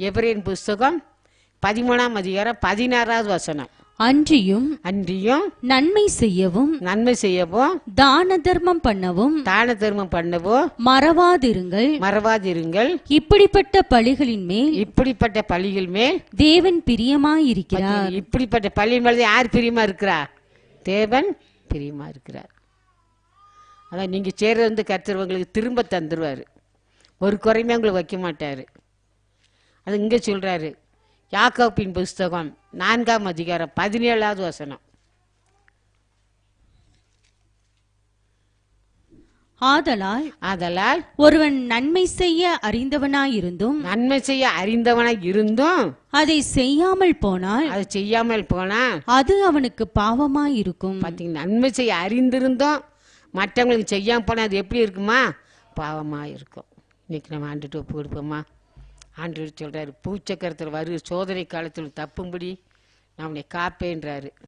எபிரேயர் புஸ்தகம் 13ஆம் அதிகாரம் 16வது வசனம். அன்றியும் நன்மை செய்யவும் தான தர்மம் பண்ணவும் மறவாதிருங்கள். இப்படிப்பட்ட பலிகளின் மேல் தேவன் பிரியமாயிருக்கிறார். இப்படிப்பட்ட பலியின் மேல யார் பிரியமா இருக்கிறார்? தேவன் பிரியமா இருக்கிறார். அதான் நீங்க சேர்ந்து கர்த்தர் உங்களுக்கு திரும்ப தந்துருவாரு. ஒரு குறையுமே உங்களுக்கு வைக்க மாட்டாரு. அது இங்க சொல்றாரு, யாக்கோபின் புஸ்தகம் 4ஆம் அதிகாரம் 17வது வசனம். ஆதலால் ஒருவன் நன்மை செய்ய அறிந்தவனாயிருந்தும் அதை செய்யாமல் போனால் அது அவனுக்கு பாவமாயிருக்கும். பாத்தீங்கன்னா, நன்மை செய்ய அறிந்திருந்தோம் மற்றவங்களுக்கு செய்யாம போனா அது எப்படி இருக்குமா? பாவமா இருக்கும். இன்னைக்கு நம்ம ஆண்டுட்டு ஒப்பு கொடுப்போமா? ஆண்டவர் சொல்றாரு, பூச்சக்கரத்தில் வரு சோதனை காலத்தில் தப்பும்படி நான் உன்னை காப்பேன்றாரு.